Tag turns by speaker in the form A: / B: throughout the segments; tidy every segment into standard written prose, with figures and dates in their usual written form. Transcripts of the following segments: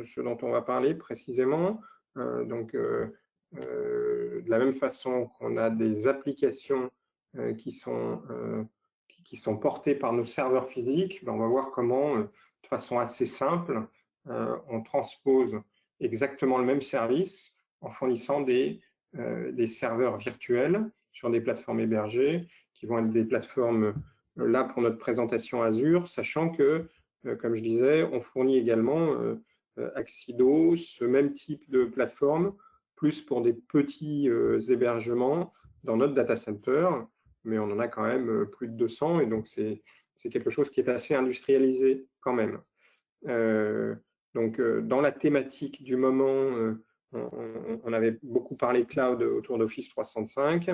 A: ce dont on va parler précisément. De la même façon qu'on a des applications qui sont portées par nos serveurs physiques, on va voir comment, de façon assez simple, on transpose exactement le même service en fournissant des serveurs virtuels sur des plateformes hébergées, qui vont être des plateformes, là pour notre présentation Azure, sachant que, comme je disais, on fournit également Axido, ce même type de plateforme, plus pour des petits hébergements dans notre data center, mais on en a quand même plus de 200, et donc c'est quelque chose qui est assez industrialisé quand même. Dans la thématique du moment, on avait beaucoup parlé cloud autour d'Office 365,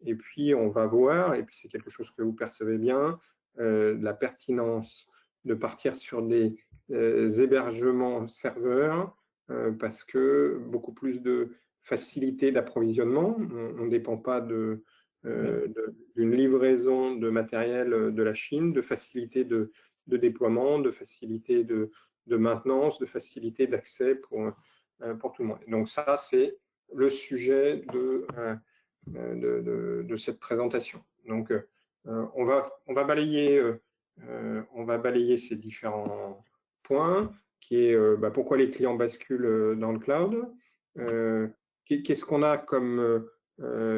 A: et puis on va voir, et puis c'est quelque chose que vous percevez bien, la pertinence de partir sur des hébergements serveurs, parce que beaucoup plus de facilité d'approvisionnement, on ne dépend pas d'une livraison de matériel de la Chine, de facilité de déploiement, de facilité de maintenance, de facilité d'accès pour tout le monde. Donc ça, c'est le sujet de cette présentation. Donc, on va balayer ces différents points, qui est pourquoi les clients basculent dans le cloud, qu'est-ce qu'on a comme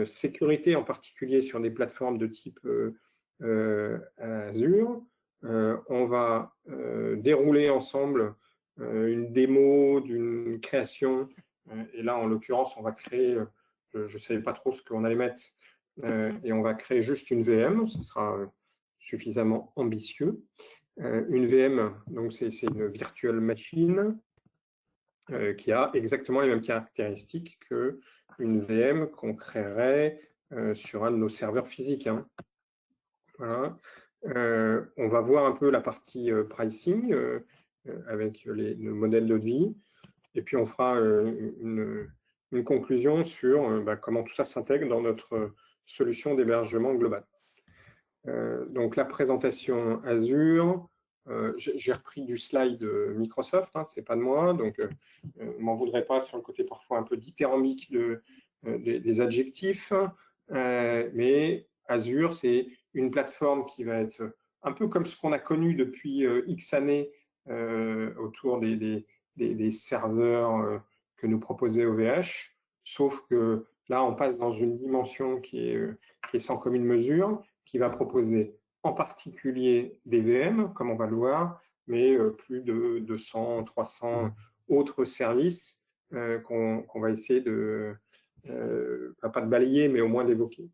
A: sécurité, en particulier sur des plateformes de type Azure. On va dérouler ensemble une démo d'une création, et là en l'occurrence on va créer, je ne savais pas trop ce qu'on allait mettre, et on va créer juste une VM, ce sera suffisamment ambitieux. Une VM, donc c'est une virtual machine qui a exactement les mêmes caractéristiques qu'une VM qu'on créerait sur un de nos serveurs physiques. Hein. Voilà. On va voir un peu la partie pricing avec le modèle de vie, et puis on fera une conclusion sur comment tout ça s'intègre dans notre solution d'hébergement global. Donc la présentation Azure, j'ai repris du slide Microsoft, hein, c'est pas de moi, donc m'en voudrez pas sur le côté parfois un peu dithyrambique des adjectifs, mais Azure, c'est une plateforme qui va être un peu comme ce qu'on a connu depuis X années autour des serveurs que nous proposait OVH, sauf que là, on passe dans une dimension qui est sans commune mesure, qui va proposer en particulier des VM, comme on va le voir, mais plus de 200, 300 autres services qu'on va essayer de, pas de balayer, mais au moins d'évoquer.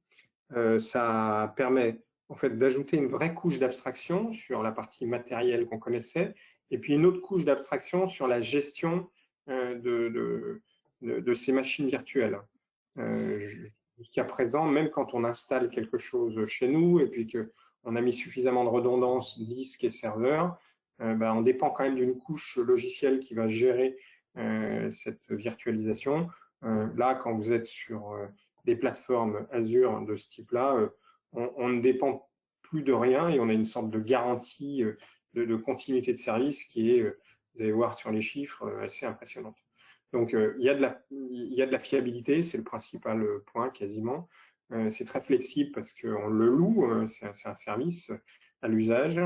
A: Ça permet en fait d'ajouter une vraie couche d'abstraction sur la partie matérielle qu'on connaissait, et puis une autre couche d'abstraction sur la gestion de ces machines virtuelles. Jusqu'à présent, même quand on installe quelque chose chez nous et puis qu'on a mis suffisamment de redondance, disque et serveur, on dépend quand même d'une couche logicielle qui va gérer cette virtualisation. Là, quand vous êtes sur des plateformes Azure de ce type-là, on ne dépend plus de rien et on a une sorte de garantie de continuité de service qui est, vous allez voir sur les chiffres, assez impressionnante. Donc, il y a de la fiabilité, c'est le principal point quasiment. C'est très flexible parce qu'on le loue, c'est un service à l'usage.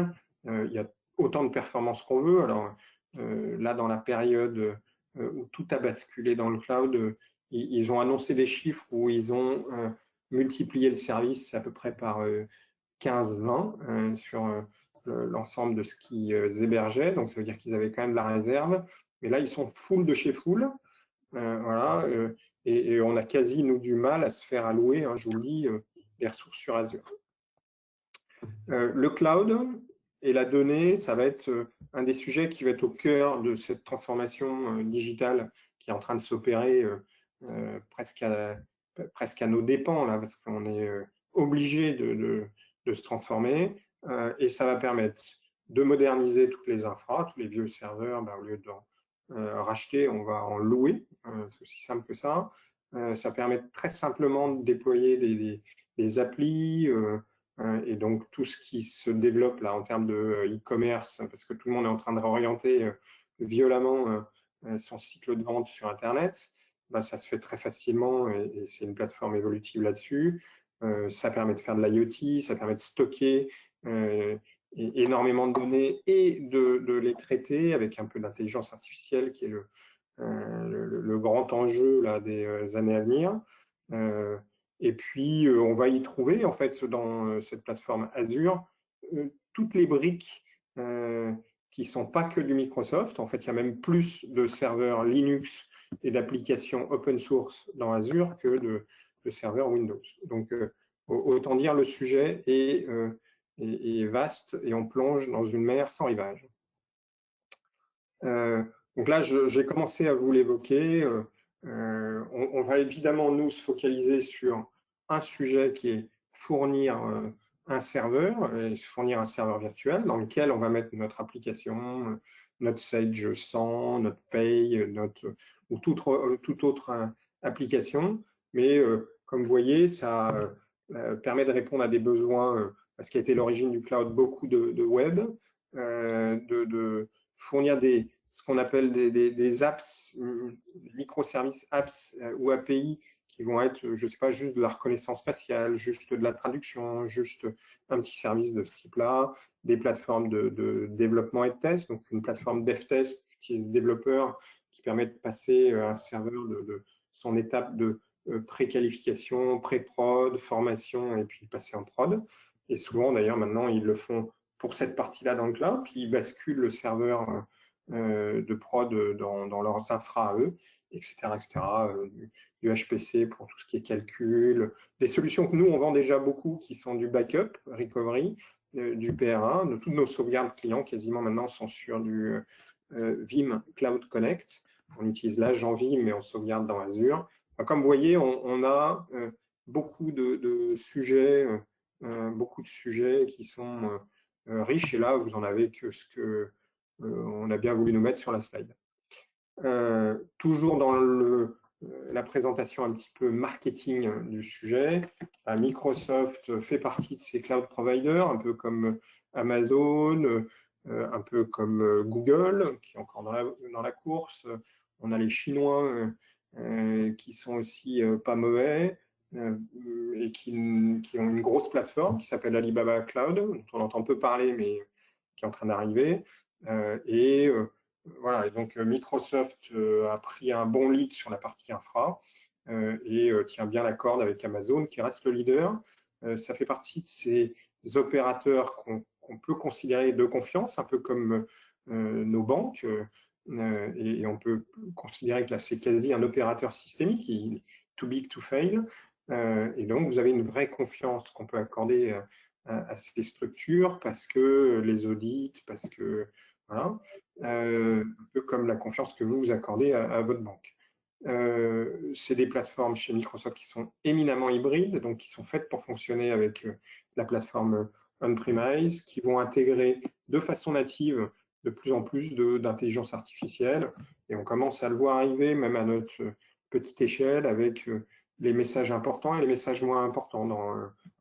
A: Il y a autant de performances qu'on veut. Alors là, dans la période où tout a basculé dans le cloud, ils ont annoncé des chiffres où ils ont multiplié le service à peu près par 15-20 sur l'ensemble de ce qu'ils hébergeaient. Donc, ça veut dire qu'ils avaient quand même de la réserve. Mais là, ils sont full de chez full. Voilà, et on a quasi, nous, du mal à se faire allouer, hein, je vous le dis, des ressources sur Azure. Le cloud et la donnée, ça va être un des sujets qui va être au cœur de cette transformation digitale qui est en train de s'opérer presque à nos dépens, là, parce qu'on est obligé de se transformer, et ça va permettre de moderniser toutes les infras, tous les vieux serveurs, au lieu d'en racheter, on va en louer, c'est aussi simple que ça. Ça permet très simplement de déployer des applis, et donc tout ce qui se développe là en termes de e-commerce, parce que tout le monde est en train de réorienter violemment son cycle de vente sur Internet, ça se fait très facilement et c'est une plateforme évolutive là-dessus. Ça permet de faire de l'IoT, ça permet de stocker énormément de données et de les traiter avec un peu d'intelligence artificielle qui est le grand enjeu là, des années à venir. Et puis, on va y trouver, en fait, dans cette plateforme Azure, toutes les briques qui ne sont pas que du Microsoft. En fait, il y a même plus de serveurs Linux et d'applications open source dans Azure que de serveurs Windows. Donc, autant dire, le sujet est vaste et on plonge dans une mer sans rivage. Donc là, j'ai commencé à vous l'évoquer. On va évidemment, nous, se focaliser sur un sujet qui est fournir un serveur, et fournir un serveur virtuel dans lequel on va mettre notre application, notre Sage 100, notre Pay, ou toute autre application. Mais comme vous voyez, ça permet de répondre à des besoins, parce qu'il a été l'origine du cloud, beaucoup de web, de fournir ce qu'on appelle des apps, microservices apps ou API qui vont être, je ne sais pas, juste de la reconnaissance faciale, juste de la traduction, juste un petit service de ce type-là, des plateformes de développement et de test, donc une plateforme DevTest qui utilise des développeurs qui permet de passer un serveur de son étape de préqualification, pré-prod, formation et puis passer en prod. Et souvent, d'ailleurs, maintenant, ils le font pour cette partie-là dans le cloud, puis ils basculent le serveur de prod dans leurs infra à eux, etc. Du HPC pour tout ce qui est calcul, des solutions que nous, on vend déjà beaucoup, qui sont du backup, recovery, du PRA, de toutes nos sauvegardes clients quasiment maintenant sont sur du Vim Cloud Connect. On utilise l'agent Vim, mais on sauvegarde dans Azure. Enfin, comme vous voyez, on a beaucoup de sujets, qui sont riches, et là, vous en avez que ce que on a bien voulu nous mettre sur la slide. Toujours dans la présentation un petit peu marketing du sujet, Microsoft fait partie de ces cloud providers, un peu comme Amazon, un peu comme Google, qui est encore dans la course. On a les Chinois qui sont aussi pas mauvais et qui ont une grosse plateforme qui s'appelle Alibaba Cloud, dont on entend peu parler, mais qui est en train d'arriver. Voilà, et donc Microsoft a pris un bon lead sur la partie infra et tient bien la corde avec Amazon, qui reste le leader. Ça fait partie de ces opérateurs qu'on peut considérer de confiance, un peu comme nos banques, et on peut considérer que là, c'est quasi un opérateur systémique, il est too big to fail. Et donc, vous avez une vraie confiance qu'on peut accorder à ces structures parce que les audits, parce que voilà, un peu comme la confiance que vous accordez à votre banque. C'est des plateformes chez Microsoft qui sont éminemment hybrides, donc qui sont faites pour fonctionner avec la plateforme on-premise, qui vont intégrer de façon native de plus en plus d'intelligence artificielle. Et on commence à le voir arriver, même à notre petite échelle, avec les messages importants et les messages moins importants dans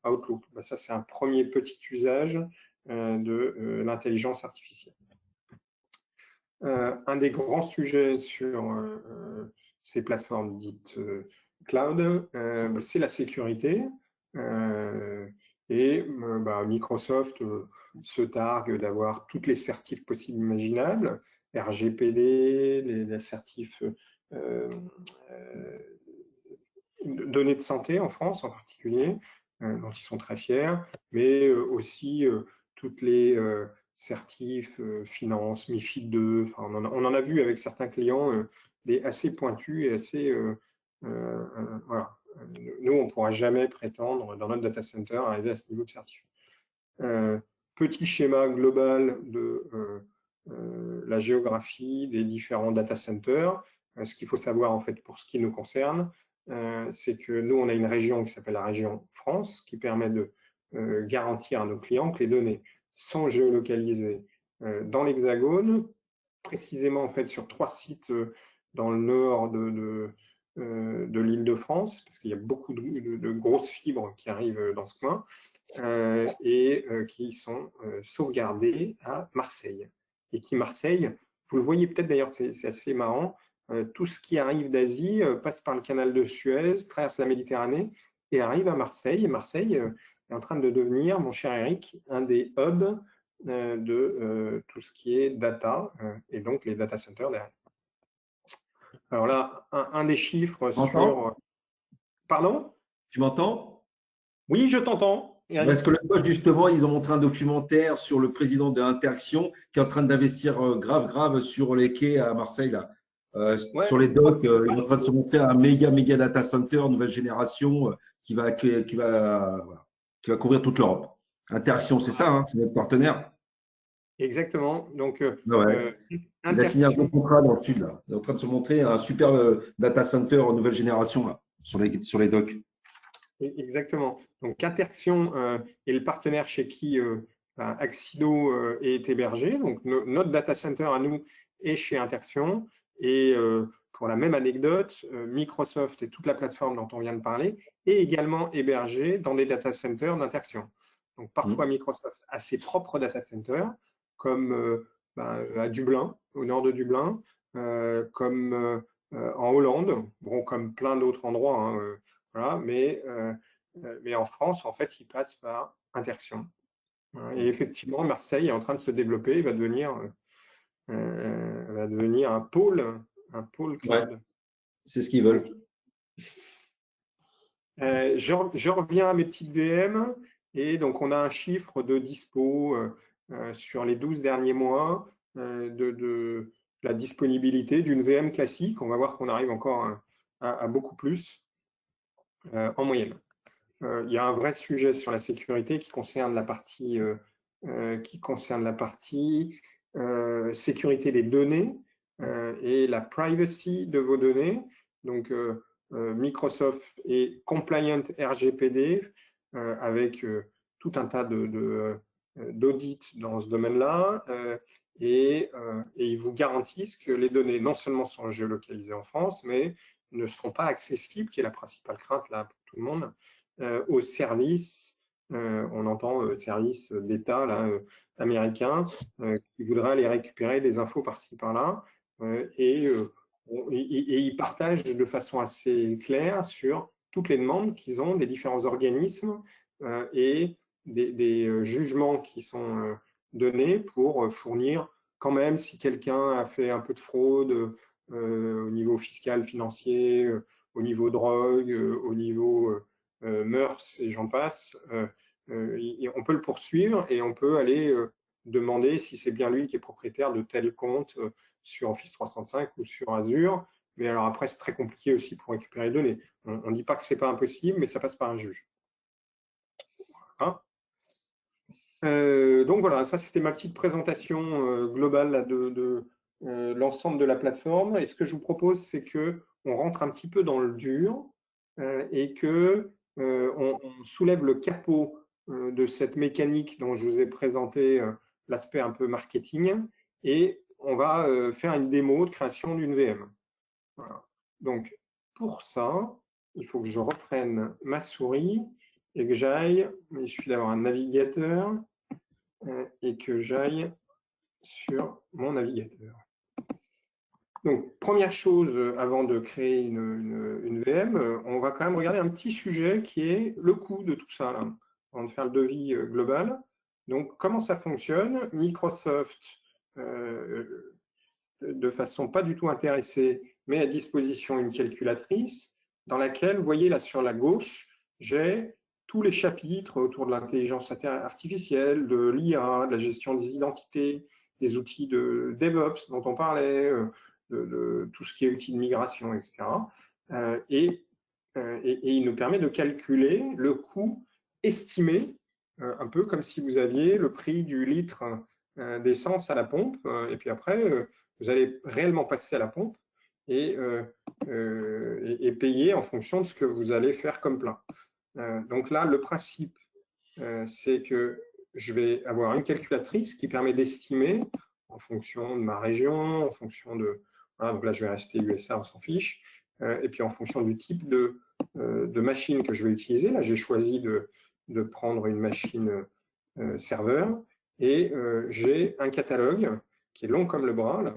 A: Outlook. Ça, c'est un premier petit usage de l'intelligence artificielle. Un des grands sujets sur ces plateformes dites cloud, c'est la sécurité. Microsoft se targue d'avoir toutes les certifs possibles et imaginables, RGPD, les certifs données de santé en France en particulier, dont ils sont très fiers, mais aussi toutes les certifs, finance, MIFID 2, enfin, on en a vu avec certains clients des assez pointus et assez voilà. Nous, on ne pourra jamais prétendre dans notre data center arriver à ce niveau de certif. Petit schéma global de la géographie des différents data centers. Ce qu'il faut savoir en fait pour ce qui nous concerne, c'est que nous, on a une région qui s'appelle la région France, qui permet de garantir à nos clients que les données sont géolocalisées dans l'Hexagone, précisément en fait sur 3 sites dans le nord de l'Île-de-France, parce qu'il y a beaucoup de grosses fibres qui arrivent dans ce coin, et qui sont sauvegardées à Marseille. Et qui, Marseille, il Vous le voyez peut-être d'ailleurs, c'est assez marrant. Tout ce qui arrive d'Asie passe par le canal de Suez, traverse la Méditerranée et arrive à Marseille. Et Marseille est en train de devenir, mon cher Eric, un des hubs de tout ce qui est data et donc les data centers derrière. Alors là, un des chiffres sur… Pardon?
B: Tu m'entends?
A: Oui, je t'entends, Eric.
B: Parce que le poste, justement, ils ont montré un documentaire sur le président de Interaction qui est en train d'investir grave sur les quais à Marseille, là.
A: Ouais,
B: Sur les docks, il est en train de se montrer un méga data center nouvelle génération qui va couvrir toute l'Europe. Interaction, c'est ça, hein, c'est notre partenaire.
A: exactement. Donc,
B: Ouais. Il a signé un gros
A: Interaction,
B: contrat dans le sud, là. Il est en train de se montrer un super data center nouvelle génération, là, sur les docks.
A: exactement. Donc, Interaction est le partenaire chez qui Axido est hébergé. Donc, notre data center à nous est chez Interaction. Et pour la même anecdote, Microsoft et toute la plateforme dont on vient de parler est également hébergée dans des data centers d'Interaction. Donc, parfois, Microsoft a ses propres data centers, comme à Dublin, au nord de Dublin, comme en Hollande, bon, comme plein d'autres endroits, hein, voilà, mais en France, en fait, il passe par Interxion. Et effectivement, Marseille est en train de se développer, il va devenir un pôle
B: Ouais,
A: cloud.
B: c'est ce qu'ils
A: Donc,
B: veulent.
A: je reviens à mes petites VM, et donc on a un chiffre de dispo sur les 12 derniers mois de la disponibilité d'une VM classique. On va voir qu'on arrive encore à beaucoup plus en moyenne. Il y a un vrai sujet sur la sécurité qui concerne la partie, sécurité des données et la privacy de vos données. Donc, Microsoft est compliant RGPD avec tout un tas d'audits dans ce domaine-là et ils vous garantissent que les données non seulement sont géolocalisées en France, mais ne seront pas accessibles, qui est la principale crainte là pour tout le monde, aux services, on entend services d'État américains qui voudraient aller récupérer des infos par-ci par-là et ils partagent de façon assez claire sur toutes les demandes qu'ils ont des différents organismes et des jugements qui sont donnés pour fournir quand même si quelqu'un a fait un peu de fraude au niveau fiscal, financier, au niveau drogue, au niveau mœurs et j'en passe, on peut le poursuivre et on peut aller demander si c'est bien lui qui est propriétaire de tel compte sur Office 365 ou sur Azure. Mais alors après, c'est très compliqué aussi pour récupérer les données. On ne dit pas que c'est pas impossible, mais ça passe par un juge. Hein, donc voilà, ça c'était ma petite présentation globale là, de l'ensemble de la plateforme. Et ce que je vous propose, c'est que on rentre un petit peu dans le dur et que on soulève le capot de cette mécanique dont je vous ai présenté l'aspect un peu marketing et on va faire une démo de création d'une VM. Voilà. Donc pour ça, il faut que je reprenne ma souris et que j'aille, il suffit d'avoir un navigateur et que j'aille sur mon navigateur. Donc, première chose, avant de créer une VM, on va quand même regarder un petit sujet qui est le coût de tout ça, là, avant de faire le devis global. Donc, comment ça fonctionne? Microsoft, de façon pas du tout intéressée, met à disposition une calculatrice dans laquelle, vous voyez là sur la gauche, j'ai tous les chapitres autour de l'intelligence artificielle, de l'IA, de la gestion des identités, des outils de DevOps dont on parlait, de tout ce qui est outils de migration, etc. Et il nous permet de calculer le coût estimé, un peu comme si vous aviez le prix du litre d'essence à la pompe, et puis après, vous allez réellement passer à la pompe et payer en fonction de ce que vous allez faire comme plein. Donc là, le principe, c'est que je vais avoir une calculatrice qui permet d'estimer en fonction de ma région, en fonction de… Voilà, donc là, je vais rester USA, on s'en fiche. Et puis en fonction du type de machine que je vais utiliser. Là, j'ai choisi de prendre une machine serveur et j'ai un catalogue qui est long comme le bras, là.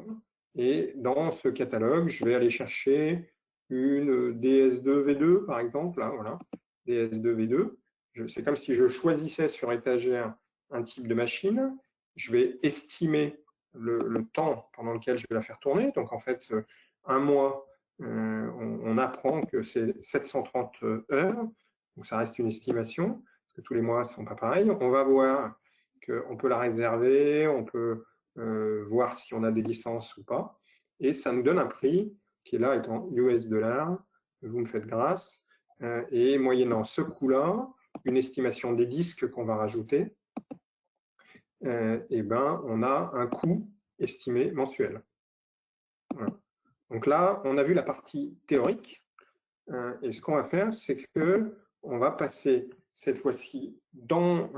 A: Et dans ce catalogue, je vais aller chercher une DS2V2, par exemple, là, voilà, DS2V2. C'est comme si je choisissais sur étagère un type de machine. Je vais estimer le temps pendant lequel je vais la faire tourner. Donc, en fait, un mois, on apprend que c'est 730 heures. Donc, ça reste une estimation, parce que tous les mois ne sont pas pareils. On va voir qu'on peut la réserver, on peut voir si on a des licences ou pas. Et ça nous donne un prix qui est là étant US $. Vous me faites grâce. Et moyennant ce coût-là, une estimation des disques qu'on va rajouter, et ben, on a un coût estimé mensuel. Voilà. Donc là, on a vu la partie théorique. Et ce qu'on va faire, c'est qu'on va passer cette fois-ci dans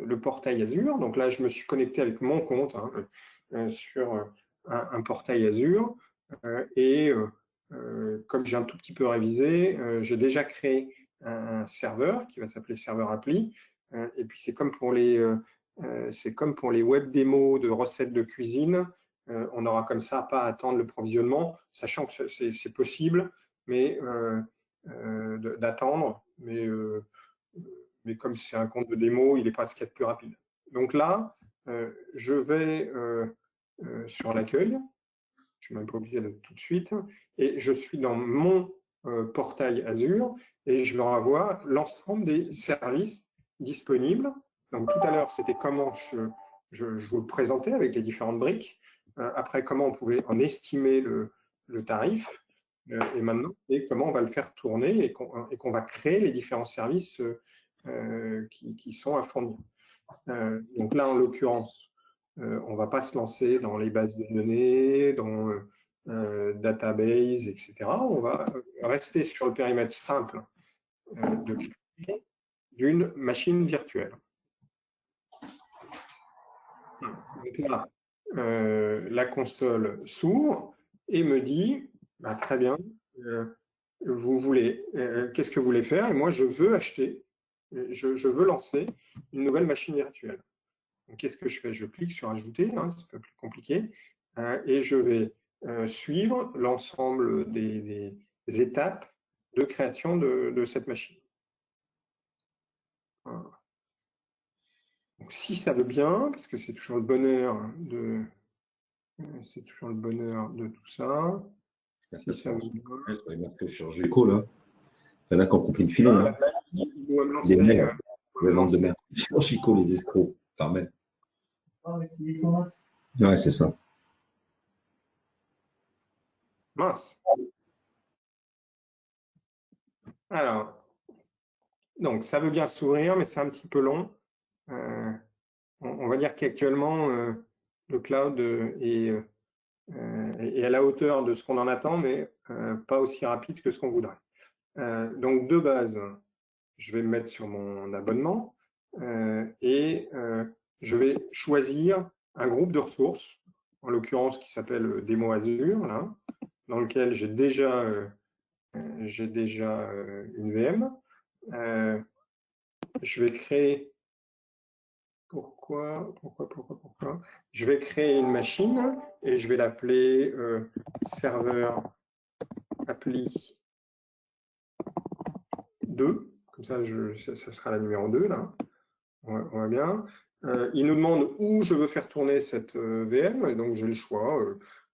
A: le portail Azure. Donc là, je me suis connecté avec mon compte sur un portail Azure. Et comme j'ai un tout petit peu révisé, j'ai déjà créé un serveur qui va s'appeler serveur appli. Et puis c'est comme pour les web démos de recettes de cuisine. On n'aura comme ça pas à attendre le provisionnement, sachant que c'est possible, mais d'attendre. Mais comme c'est un compte de démo, il n'est pas ce qu'il y a de plus rapide. Donc là, je vais sur l'accueil. Je ne suis même pas obligé d'être tout de suite. Et je suis dans mon portail Azure et je vais avoir l'ensemble des services disponibles. Donc tout à l'heure, c'était comment je vous le présentais avec les différentes briques. Après, comment on pouvait en estimer le tarif. Et maintenant, c'est comment on va le faire tourner et qu'on va créer les différents services qui sont à fournir. Donc là, en l'occurrence, on ne va pas se lancer dans les bases de données, dans database, etc. On va rester sur le périmètre simple de création d'une machine virtuelle. Donc là, la console s'ouvre et me dit, bah, très bien, vous voulez, qu'est-ce que vous voulez faire? Et moi, je veux acheter, je veux lancer une nouvelle machine virtuelle. Qu'est-ce que je fais? Je clique sur ajouter, hein, c'est un peu plus compliqué, et je vais suivre l'ensemble des étapes de création de cette machine. Voilà. Donc, si ça veut bien, parce que c'est toujours le bonheur de tout ça.
B: Si ça veut bien. Sur les marques chirurgicaux, là. Il y en a qui ont compris le filon. Là.
A: Il doit me lancer.
B: Les ventes de merde. Chirurgicaux, les escrocs. Permet. Ouais, c'est ça.
A: Mince. Alors, donc ça veut bien s'ouvrir, mais c'est un petit peu long. On va dire qu'actuellement, le cloud est à la hauteur de ce qu'on en attend, mais pas aussi rapide que ce qu'on voudrait. Donc de base, je vais me mettre sur mon abonnement et je vais choisir un groupe de ressources, en l'occurrence qui s'appelle Démo Azure, là, dans lequel j'ai déjà une VM. Je vais créer Pourquoi je vais créer une machine et je vais l'appeler serveur appli 2. Comme ça, ça sera la numéro 2, là. On va bien. Il nous demande où je veux faire tourner cette VM, et donc j'ai le choix.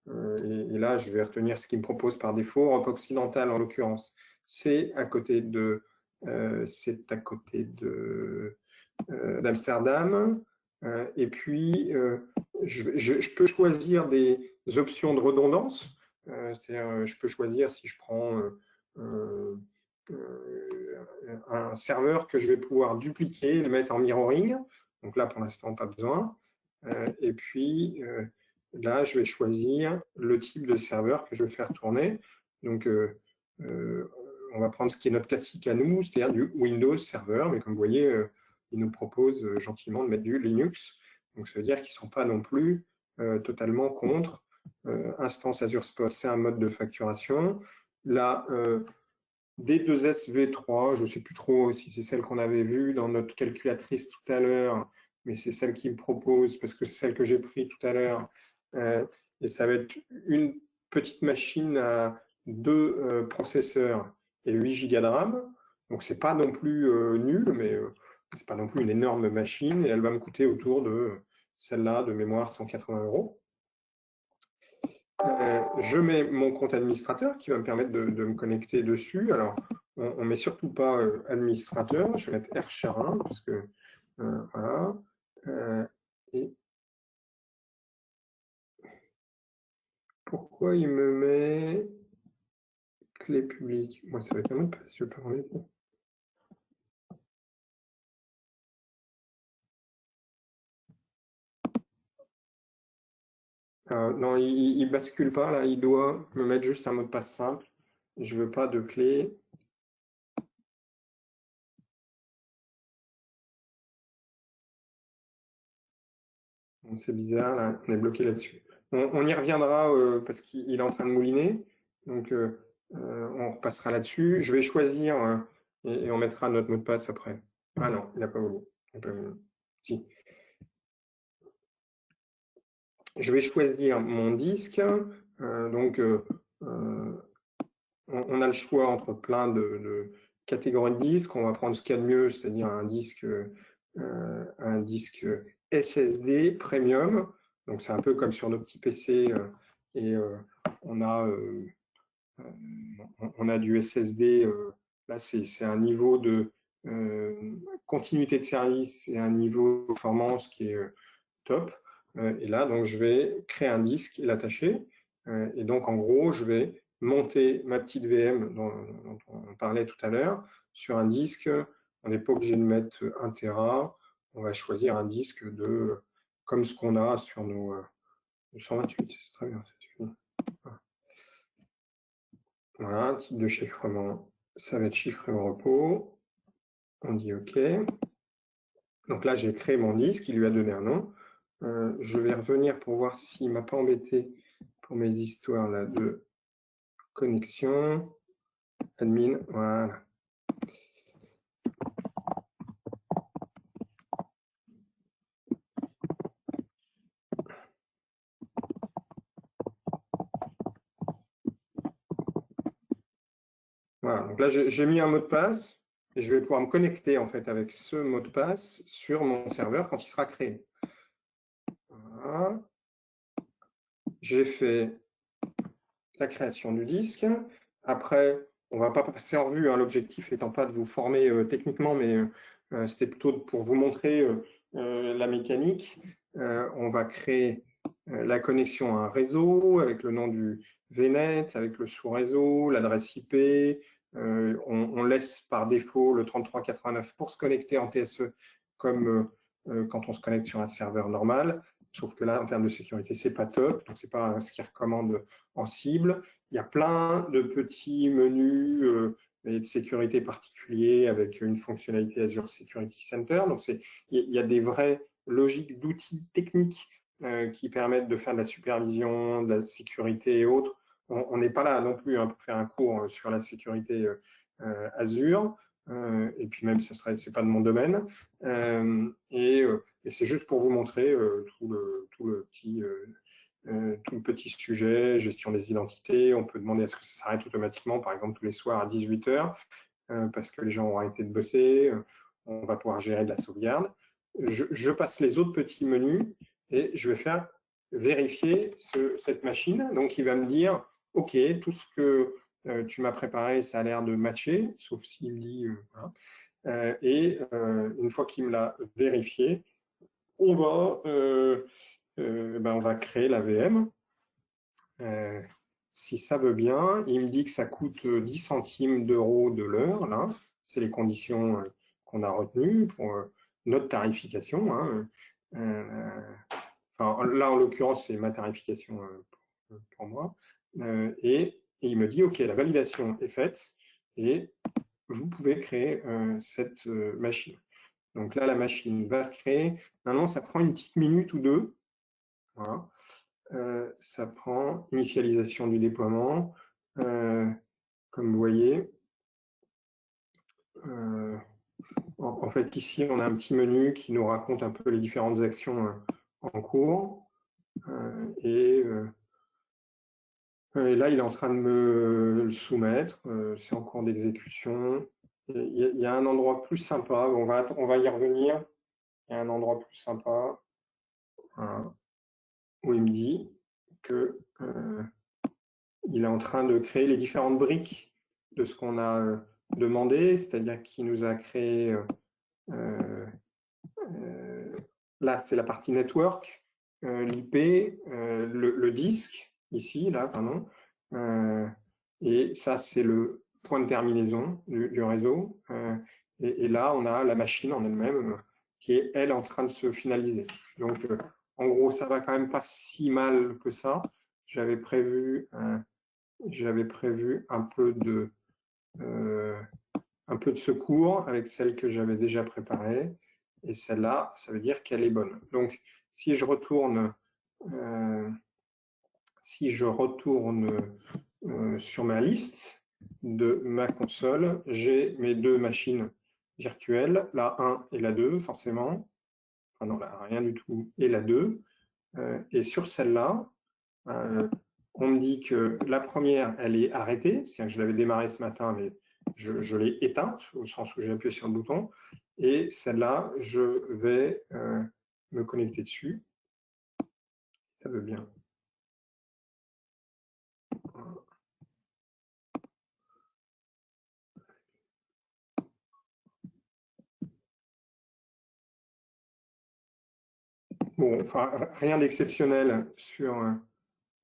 A: Et là, je vais retenir ce qu'il me propose par défaut. Europe occidentale, en l'occurrence, c'est à côté d'Amsterdam. Et puis, je peux choisir des options de redondance. C'est-à-dire, je peux choisir si je prends un serveur que je vais pouvoir dupliquer, le mettre en mirroring. Donc là, pour l'instant, pas besoin. Et puis, là, je vais choisir le type de serveur que je veux faire tourner. Donc, on va prendre ce qui est notre classique à nous, c'est-à-dire du Windows Server. Mais comme vous voyez, il nous propose gentiment de mettre du Linux. Donc, ça veut dire qu'ils ne sont pas non plus totalement contre. Instance Azure Spot, c'est un mode de facturation. Là, D2S V3, je ne sais plus trop si c'est celle qu'on avait vue dans notre calculatrice tout à l'heure, mais c'est celle qui me propose, parce que c'est celle que j'ai pris tout à l'heure, et ça va être une petite machine à 2 processeurs et 8 Go de RAM. Donc c'est pas non plus nul, mais c'est pas non plus une énorme machine, et elle va me coûter autour de celle-là de mémoire 180 €. Je mets mon compte administrateur qui va me permettre de me connecter dessus. Alors, on ne met surtout pas administrateur, je vais mettre R-Char1 parce que voilà. Et pourquoi il me met clé publique? Moi, ça va être un mot de passe, je vais pas en mettre. Non, il bascule pas là, il doit me mettre juste un mot de passe simple. Je veux pas de clé. C'est bizarre, là, on est bloqué là-dessus. On y reviendra parce qu'il est en train de mouliner. Donc, on repassera là-dessus. Je vais choisir et on mettra notre mot de passe après. Ah non, il n'a pas voulu. Si. Je vais choisir mon disque. Donc, on a le choix entre plein de catégories de disques. On va prendre ce qu'il y a de mieux, c'est-à-dire un disque SSD premium. Donc c'est un peu comme sur nos petits PC et on a du SSD. Là, c'est un niveau de continuité de service et un niveau de performance qui est top. Et là, donc, je vais créer un disque et l'attacher. Et donc, en gros, je vais monter ma petite VM dont on parlait tout à l'heure sur un disque. On n'est pas obligé de mettre 1 Tera. On va choisir un disque comme ce qu'on a sur nos 128. C'est très bien. Voilà, type de chiffrement. Ça va être chiffré au repos. On dit OK. Donc là, j'ai créé mon disque, il lui a donné un nom. Je vais revenir pour voir s'il ne m'a pas embêté pour mes histoires là de connexion. Admin, voilà. Voilà, donc là j'ai mis un mot de passe et je vais pouvoir me connecter en fait avec ce mot de passe sur mon serveur quand il sera créé. Voilà. J'ai fait la création du disque. Après, on ne va pas passer en revue, hein, l'objectif étant pas de vous former techniquement, mais c'était plutôt pour vous montrer la mécanique. On va créer la connexion à un réseau avec le nom du VNet, avec le sous-réseau, l'adresse IP. On laisse par défaut le 3389 pour se connecter en TSE comme quand on se connecte sur un serveur normal. Sauf que là, en termes de sécurité, c'est pas top, donc c'est pas ce qu'ils recommandent en cible. Il y a plein de petits menus de sécurité particuliers avec une fonctionnalité Azure Security Center. Donc il y a des vraies logiques d'outils techniques qui permettent de faire de la supervision, de la sécurité et autres. On n'est pas là non plus pour faire un cours sur la sécurité Azure. Et puis même, c'est pas de mon domaine. Et c'est juste pour vous montrer tout le petit sujet, gestion des identités. On peut demander à ce que ça s'arrête automatiquement, par exemple tous les soirs à 18 h, parce que les gens ont arrêté de bosser. On va pouvoir gérer de la sauvegarde. Je passe les autres petits menus et je vais faire vérifier cette machine. Donc, il va me dire, OK, tout ce que tu m'as préparé, ça a l'air de matcher, sauf s'il dit, voilà. Et une fois qu'il me l'a vérifié, on va créer la VM. Si ça veut bien, il me dit que ça coûte 10 centimes d'euros de l'heure. Là, c'est les conditions qu'on a retenues pour notre tarification. Hein. Enfin, là, en l'occurrence, c'est ma tarification pour moi. Et il me dit, OK, la validation est faite et vous pouvez créer cette machine. Donc là, la machine va se créer. Maintenant, ça prend une petite minute ou deux. Voilà. Ça prend initialisation du déploiement. Comme vous voyez, en fait, ici, on a un petit menu qui nous raconte un peu les différentes actions en cours. et là, il est en train de me le soumettre. C'est en cours d'exécution. Il y a un endroit plus sympa. On va y revenir. Il y a un endroit plus sympa, voilà, où il me dit que il est en train de créer les différentes briques de ce qu'on a demandé, c'est-à-dire qu'il nous a créé, là c'est la partie network, l'IP, le disque, ici, là, pardon, et ça c'est le point de terminaison du réseau, et là on a la machine en elle-même qui est, elle, en train de se finaliser. Donc en gros, ça va quand même pas si mal que ça. J'avais prévu un peu de secours avec celle que j'avais déjà préparée. Et celle-là, ça veut dire qu'elle est bonne. Donc, si je retourne sur ma liste de ma console, j'ai mes deux machines virtuelles, la 1 et la 2, forcément. Enfin non, là, rien du tout, et la 2. Et sur celle-là, on me dit que la première, elle est arrêtée, c'est-à-dire que je l'avais démarrée ce matin, mais je l'ai éteinte, au sens où j'ai appuyé sur le bouton. Et celle-là, je vais me connecter dessus. Ça veut bien. Bon, enfin, rien d'exceptionnel sur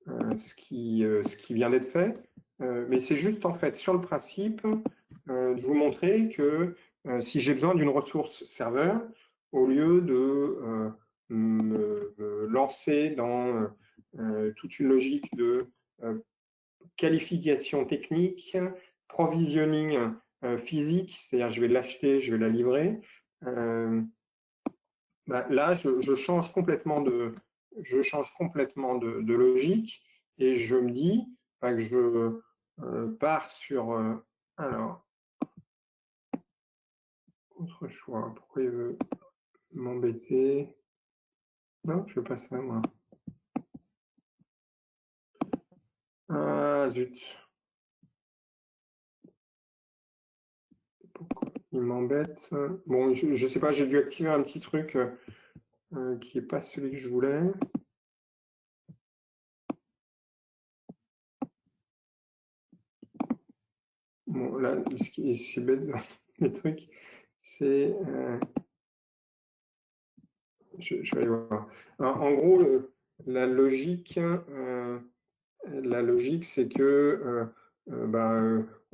A: ce qui vient d'être fait, mais c'est juste en fait sur le principe de vous montrer que si j'ai besoin d'une ressource serveur, au lieu de me lancer dans toute une logique de qualification technique, provisioning physique, c'est-à-dire je vais l'acheter, je vais la livrer, là je change complètement de logique et je me dis que je pars sur alors autre choix. Pourquoi il veut m'embêter? Non, je veux pas ça moi. Ah zut. Pourquoi il m'embête? Bon, je sais pas, j'ai dû activer un petit truc qui est pas celui que je voulais. Bon, là, ce qui est bête dans les trucs, c'est je vais aller voir. Alors, en gros, la logique, c'est que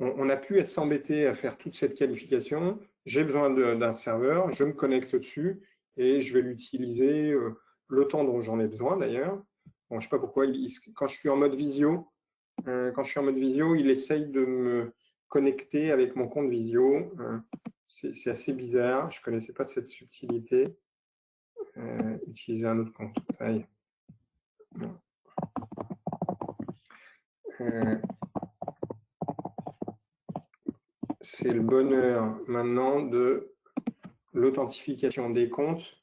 A: on n'a plus à s'embêter à faire toute cette qualification. J'ai besoin d'un serveur, je me connecte dessus et je vais l'utiliser le temps dont j'en ai besoin d'ailleurs. Bon, je ne sais pas pourquoi, quand je suis en mode visio, il essaye de me connecter avec mon compte visio. C'est assez bizarre, je ne connaissais pas cette subtilité. Utiliser un autre compte. C'est le bonheur maintenant de l'authentification des comptes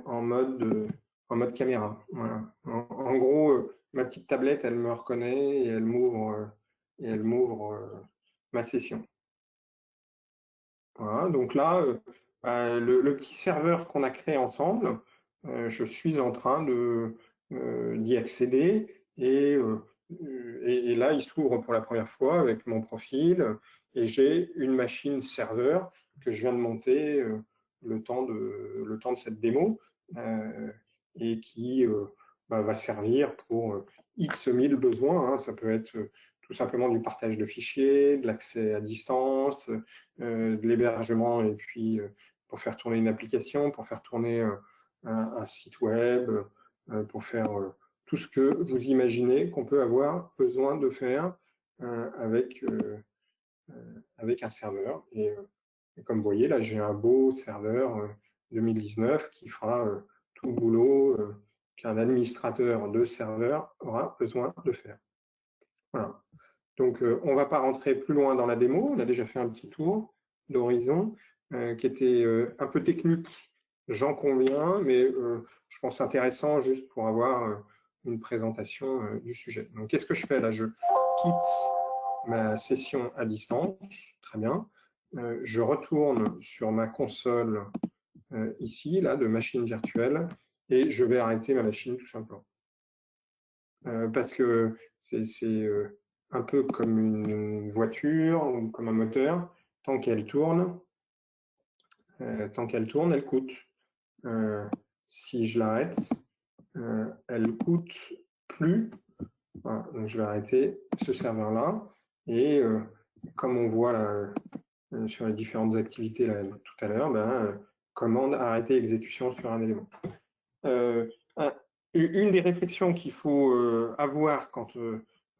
A: en mode caméra. Voilà. En gros, ma petite tablette, elle me reconnaît et elle m'ouvre ma session. Voilà. Donc là, le petit serveur qu'on a créé ensemble, je suis en train d'y accéder et là, il s'ouvre pour la première fois avec mon profil et j'ai une machine serveur que je viens de monter le temps de cette démo et qui va servir pour X 1000 besoins. Hein. Ça peut être tout simplement du partage de fichiers, de l'accès à distance, de l'hébergement et puis pour faire tourner une application, pour faire tourner un site web, pour faire tout ce que vous imaginez qu'on peut avoir besoin de faire avec un serveur. Et comme vous voyez, là, j'ai un beau serveur 2019 qui fera tout le boulot qu'un administrateur de serveur aura besoin de faire. Voilà. Donc, on ne va pas rentrer plus loin dans la démo. On a déjà fait un petit tour d'horizon qui était un peu technique, j'en conviens, mais je pense intéressant juste pour avoir une présentation du sujet. Donc, qu'est-ce que je fais là? Je quitte ma session à distance, très bien. Je retourne sur ma console ici, là, de machine virtuelle, et je vais arrêter ma machine tout simplement. Parce que c'est un peu comme une voiture ou comme un moteur, tant qu'elle tourne, elle coûte. Si je l'arrête, elle coûte plus. Voilà, donc je vais arrêter ce serveur-là. Et comme on voit là, sur les différentes activités là, tout à l'heure, commande arrêter exécution sur un élément. Une des réflexions qu'il faut avoir quand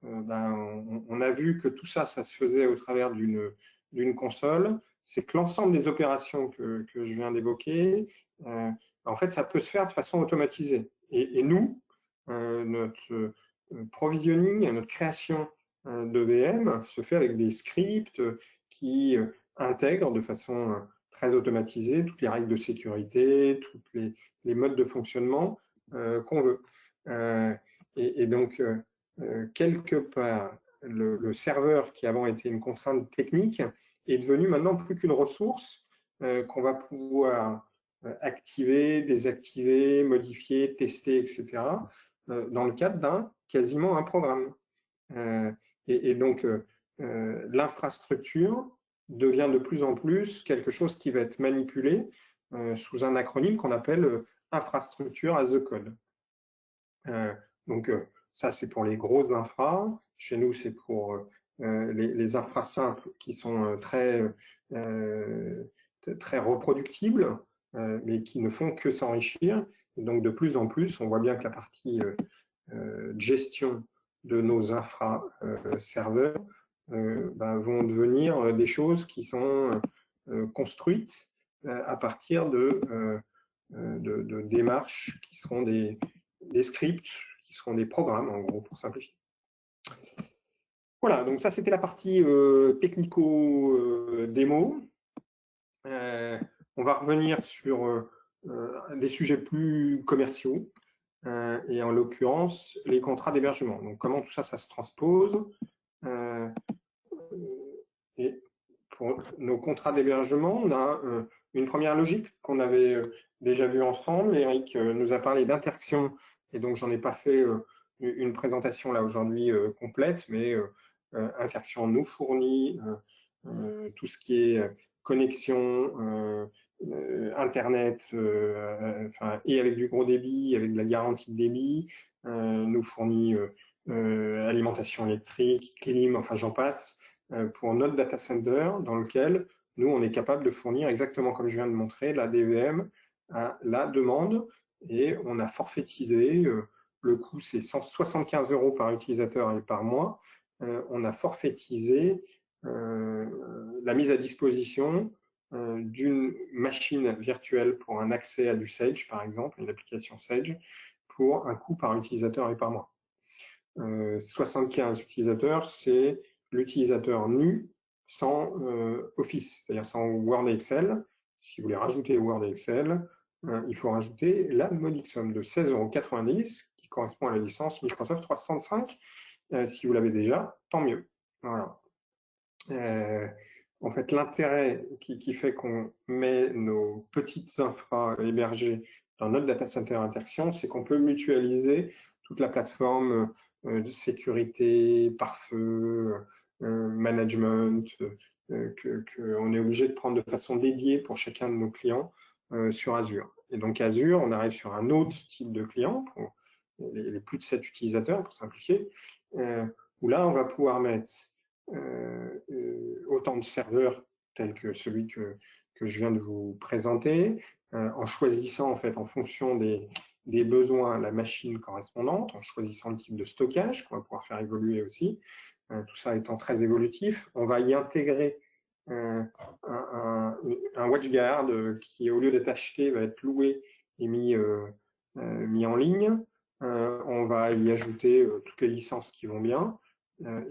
A: on a vu que tout ça, ça se faisait au travers d'une console, c'est que l'ensemble des opérations que je viens d'évoquer, en fait, ça peut se faire de façon automatisée. Et nous, notre provisioning, notre création de VM se fait avec des scripts qui intègrent de façon très automatisée toutes les règles de sécurité, tous les modes de fonctionnement qu'on veut. Et donc, quelque part, le serveur qui avant était une contrainte technique est devenu maintenant plus qu'une ressource qu'on va pouvoir activer, désactiver, modifier, tester, etc. Dans le cadre d'un quasiment un programme. Et donc, l'infrastructure devient de plus en plus quelque chose qui va être manipulé sous un acronyme qu'on appelle infrastructure as a code. Donc, ça, c'est pour les grosses infras. Chez nous, c'est pour les infras simples qui sont très reproductibles, mais qui ne font que s'enrichir. Donc, de plus en plus, on voit bien que la partie gestion de nos infra serveurs vont devenir des choses qui sont construites à partir de démarches qui seront des scripts, qui seront des programmes, en gros, pour simplifier. Voilà, donc ça, c'était la partie technico-démo. On va revenir sur des sujets plus commerciaux, et en l'occurrence, les contrats d'hébergement. Donc, comment tout ça, ça se transpose. Et pour nos contrats d'hébergement, on a une première logique qu'on avait déjà vue ensemble. Eric nous a parlé d'interaction, et donc j'en ai pas fait une présentation là aujourd'hui complète, mais interaction nous fournit, tout ce qui est connexion, Internet, et avec du gros débit, avec de la garantie de débit, nous fournit alimentation électrique, clim, enfin j'en passe, pour notre data center dans lequel nous, on est capable de fournir exactement comme je viens de montrer, la DVM à la demande, et on a forfaitisé, le coût c'est 175 € par utilisateur et par mois, on a forfaitisé la mise à disposition d'une machine virtuelle pour un accès à du Sage, par exemple, une application Sage, pour un coût par utilisateur et par mois. 75 utilisateurs, c'est l'utilisateur nu sans Office, c'est-à-dire sans Word et Excel. Si vous voulez rajouter Word et Excel, il faut rajouter la modique somme de 16,90 € qui correspond à la licence Microsoft 365. Si vous l'avez déjà, tant mieux. Voilà. En fait, l'intérêt qui fait qu'on met nos petites infras hébergées dans notre data center Interaction, c'est qu'on peut mutualiser toute la plateforme de sécurité, pare-feu, management, qu'on est obligé de prendre de façon dédiée pour chacun de nos clients sur Azure. Et donc Azure, on arrive sur un autre type de client, pour les plus de 7 utilisateurs, pour simplifier, où là, on va pouvoir mettre autant de serveurs tels que celui que je viens de vous présenter, en choisissant en fait en fonction des besoins la machine correspondante, en choisissant le type de stockage qu'on va pouvoir faire évoluer aussi, tout ça étant très évolutif. On va y intégrer un WatchGuard qui, au lieu d'être acheté, va être loué et mis en ligne. On va y ajouter toutes les licences qui vont bien.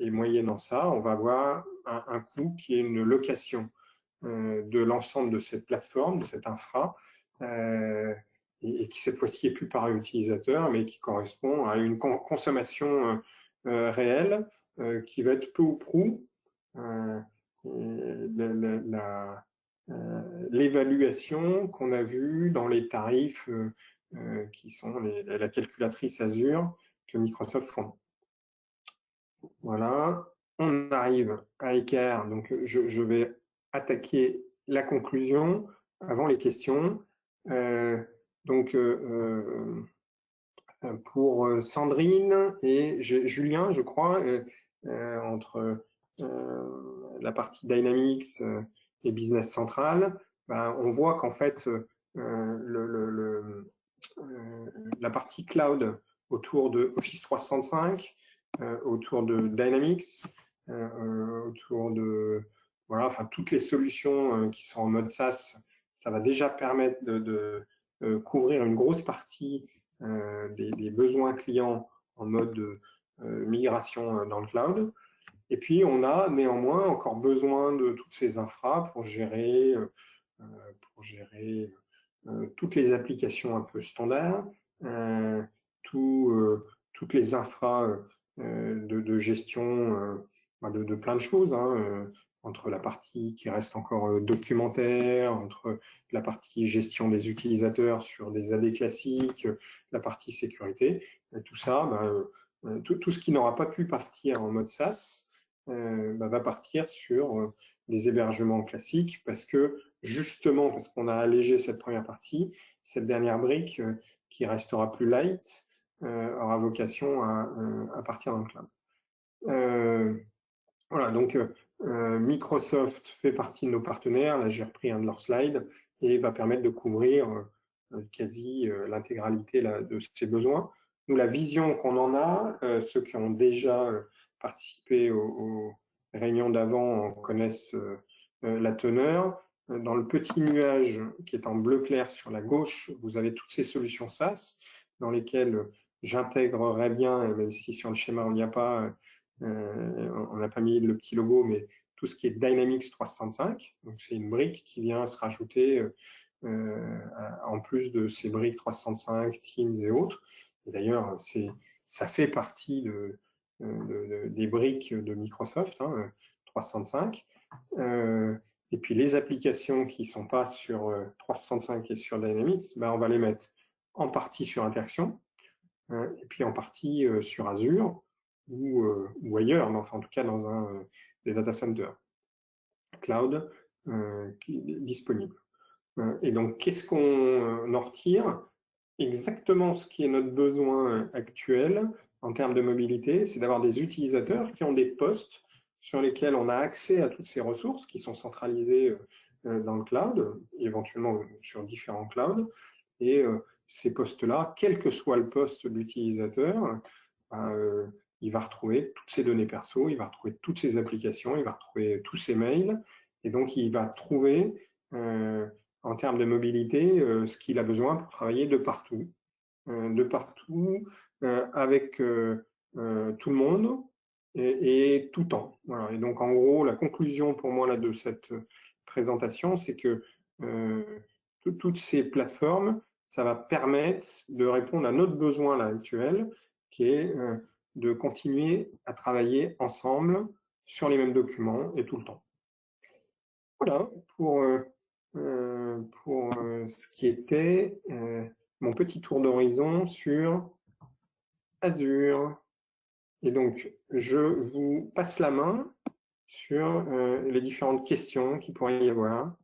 A: Et moyennant ça, on va avoir un coût qui est une location de l'ensemble de cette plateforme, de cette infra, et qui cette fois-ci est plus par utilisateur, mais qui correspond à une consommation réelle qui va être peu ou prou l'évaluation qu'on a vue dans les tarifs qui sont la calculatrice Azure que Microsoft fournit. Voilà, on arrive à EKR, donc je vais attaquer la conclusion avant les questions. Donc, pour Sandrine et Julien, je crois, entre la partie Dynamics et Business Central, ben, on voit qu'en fait, la partie cloud autour de Office 365, autour de Dynamics, autour de voilà, enfin toutes les solutions qui sont en mode SaaS, ça va déjà permettre de couvrir une grosse partie des besoins clients en mode migration dans le cloud. Et puis, on a néanmoins encore besoin de toutes ces infras pour gérer toutes les applications un peu standards, toutes les infras de gestion de plein de choses, hein, entre la partie qui reste encore documentaire, entre la partie gestion des utilisateurs sur des AD classiques, la partie sécurité, tout ça, tout ce qui n'aura pas pu partir en mode SaaS va partir sur des hébergements classiques parce que justement parce qu'on a allégé cette première partie, cette dernière brique qui restera plus light aura vocation à partir dans le cloud. Voilà, donc Microsoft fait partie de nos partenaires. Là, j'ai repris un de leurs slides et va permettre de couvrir quasi l'intégralité de ses besoins. Nous, la vision qu'on en a, ceux qui ont déjà participé aux réunions d'avant en connaissent la teneur. Dans le petit nuage qui est en bleu clair sur la gauche, vous avez toutes ces solutions SaaS dans lesquelles j'intégrerai bien, même si sur le schéma on n'y a pas, on n'a pas mis le petit logo, mais tout ce qui est Dynamics 365. Donc c'est une brique qui vient se rajouter en plus de ces briques 365, Teams et autres. Et d'ailleurs, ça fait partie des briques de Microsoft, hein, 365. Et puis les applications qui ne sont pas sur 365 et sur Dynamics, on va les mettre en partie sur Interaction, et puis en partie sur Azure ou ailleurs, mais enfin en tout cas dans des data centers cloud qui est disponible. Et donc qu'est-ce qu'on en retire? Exactement ce qui est notre besoin actuel en termes de mobilité, c'est d'avoir des utilisateurs qui ont des postes sur lesquels on a accès à toutes ces ressources qui sont centralisées dans le cloud, éventuellement sur différents clouds. Et ces postes-là, quel que soit le poste d'utilisateur, il va retrouver toutes ses données perso, il va retrouver toutes ses applications, il va retrouver tous ses mails. Et donc, il va trouver, en termes de mobilité, ce qu'il a besoin pour travailler de partout, avec tout le monde et tout temps. Voilà. Et donc, en gros, la conclusion pour moi là, de cette présentation, c'est que toutes ces plateformes, ça va permettre de répondre à notre besoin là, actuel, qui est de continuer à travailler ensemble sur les mêmes documents et tout le temps. Voilà pour ce qui était mon petit tour d'horizon sur Azure. Et donc, je vous passe la main sur les différentes questions qu'il pourrait y avoir.